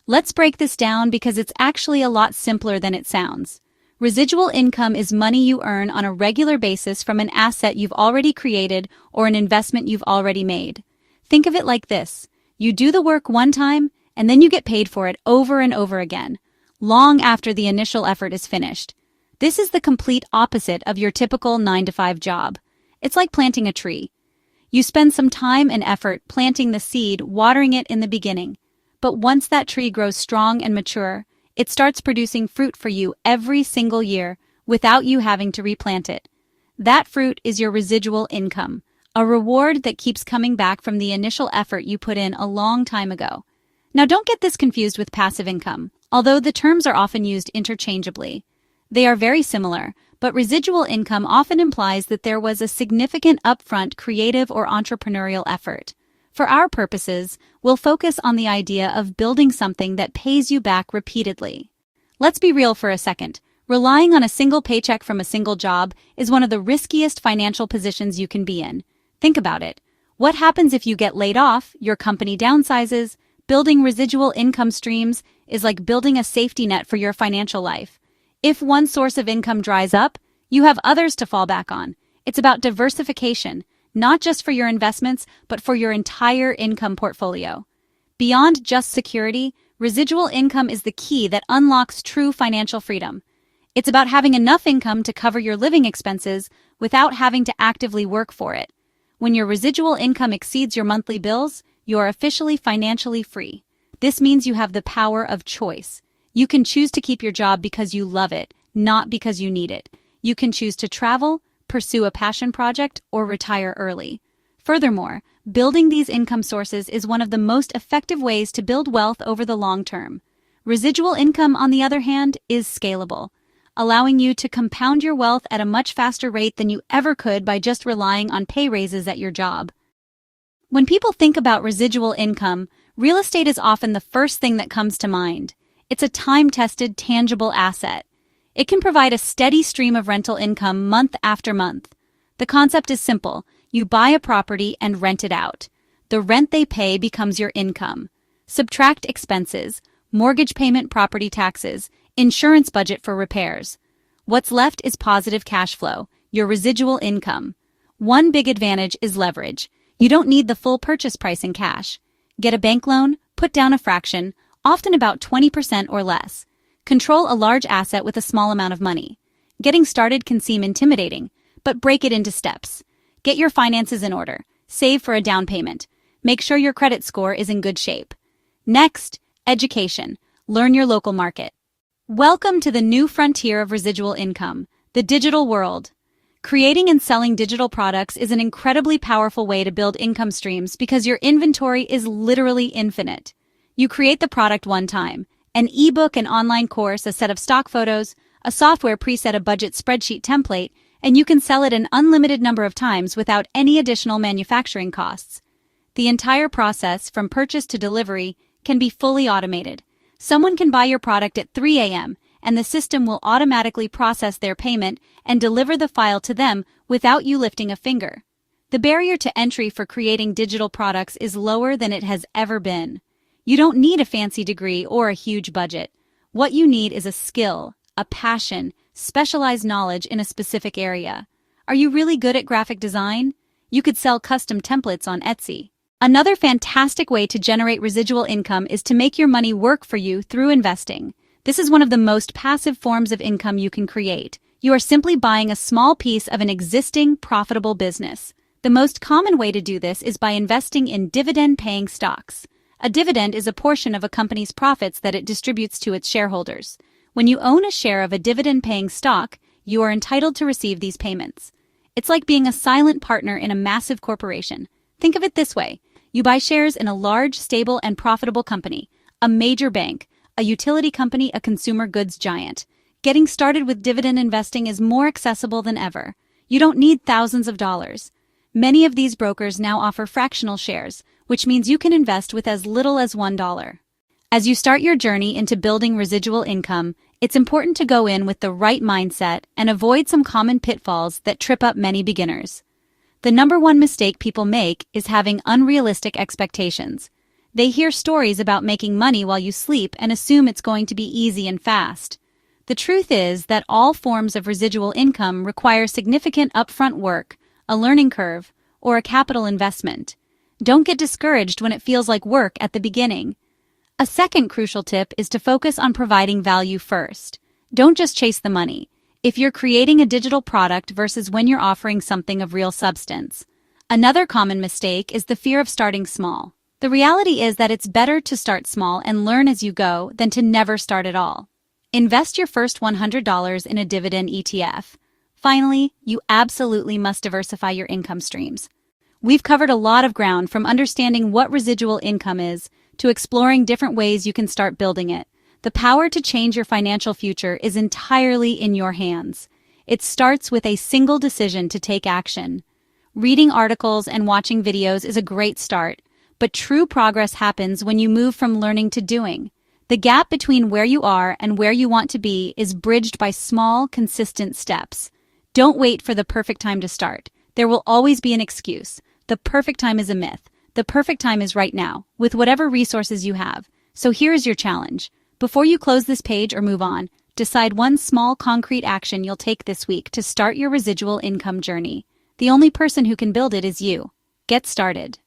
Let's break this down because it's actually a lot simpler than it sounds. Residual income is money you earn on a regular basis from an asset you've already created or an investment you've already made. Think of it like this. You do the work one time, and then you get paid for it over and over again, long after the initial effort is finished. This is the complete opposite of your typical 9-to-5 job. It's like planting a tree. You spend some time and effort planting the seed, watering it in the beginning. But once that tree grows strong and mature, it starts producing fruit for you every single year without you having to replant it. That fruit is your residual income, a reward that keeps coming back from the initial effort you put in a long time ago. Now, don't get this confused with passive income, although the terms are often used interchangeably. They are very similar, but residual income often implies that there was a significant upfront creative or entrepreneurial effort. For our purposes, we'll focus on the idea of building something that pays you back repeatedly. Let's be real for a second. Relying on a single paycheck from a single job is one of the riskiest financial positions you can be in. Think about it. What happens if you get laid off, your company downsizes? Building residual income streams is like building a safety net for your financial life. If one source of income dries up, you have others to fall back on. It's about diversification, not just for your investments, but for your entire income portfolio. Beyond just security, residual income is the key that unlocks true financial freedom. It's about having enough income to cover your living expenses without having to actively work for it. When your residual income exceeds your monthly bills, you're officially financially free. This means you have the power of choice. You can choose to keep your job because you love it, not because you need it. You can choose to travel, pursue a passion project, or retire early. Furthermore, building these income sources is one of the most effective ways to build wealth over the long term. Residual income, on the other hand, is scalable, allowing you to compound your wealth at a much faster rate than you ever could by just relying on pay raises at your job. When people think about residual income, real estate is often the first thing that comes to mind. It's a time-tested, tangible asset. It can provide a steady stream of rental income month after month. The concept is simple. You buy a property and rent it out. The rent they pay becomes your income. Subtract expenses, mortgage payment, property taxes, insurance budget for repairs. What's left is positive cash flow, your residual income. One big advantage is leverage. You don't need the full purchase price in cash. Get a bank loan, put down a fraction, often about 20% or less. Control a large asset with a small amount of money. Getting started can seem intimidating, but break it into steps. Get your finances in order. Save for a down payment. Make sure your credit score is in good shape. Next, education. Learn your local market. Welcome to the new frontier of residual income, the digital world. Creating and selling digital products is an incredibly powerful way to build income streams because your inventory is literally infinite. You create the product one time. An ebook, an online course, a set of stock photos, a software preset, a budget spreadsheet template, and you can sell it an unlimited number of times without any additional manufacturing costs. The entire process, from purchase to delivery, can be fully automated. Someone can buy your product at 3 a.m., and the system will automatically process their payment and deliver the file to them without you lifting a finger. The barrier to entry for creating digital products is lower than it has ever been. You don't need a fancy degree or a huge budget. What you need is a skill, a passion, specialized knowledge in a specific area. Are you really good at graphic design? You could sell custom templates on Etsy. Another fantastic way to generate residual income is to make your money work for you through investing. This is one of the most passive forms of income you can create. You are simply buying a small piece of an existing, profitable business. The most common way to do this is by investing in dividend-paying stocks. A dividend is a portion of a company's profits that it distributes to its shareholders. When you own a share of a dividend-paying stock, you are entitled to receive these payments. It's like being a silent partner in a massive corporation. Think of it this way. You buy shares in a large, stable, and profitable company, a major bank, a utility company, a consumer goods giant. Getting started with dividend investing is more accessible than ever. You don't need thousands of dollars. Many of these brokers now offer fractional shares, which means you can invest with as little as $1. As you start your journey into building residual income, it's important to go in with the right mindset and avoid some common pitfalls that trip up many beginners. The number one mistake people make is having unrealistic expectations. They hear stories about making money while you sleep and assume it's going to be easy and fast. The truth is that all forms of residual income require significant upfront work, a learning curve, or a capital investment. Don't get discouraged when it feels like work at the beginning. A second crucial tip is to focus on providing value first. Don't just chase the money. If you're creating a digital product versus when you're offering something of real substance. Another common mistake is the fear of starting small. The reality is that it's better to start small and learn as you go than to never start at all. Invest your first $100 in a dividend ETF. Finally, you absolutely must diversify your income streams. We've covered a lot of ground, from understanding what residual income is to exploring different ways you can start building it. The power to change your financial future is entirely in your hands. It starts with a single decision to take action. Reading articles and watching videos is a great start, but true progress happens when you move from learning to doing. The gap between where you are and where you want to be is bridged by small, consistent steps. Don't wait for the perfect time to start. There will always be an excuse. The perfect time is a myth. The perfect time is right now, with whatever resources you have. So here is your challenge. Before you close this page or move on, decide one small, concrete action you'll take this week to start your residual income journey. The only person who can build it is you. Get started.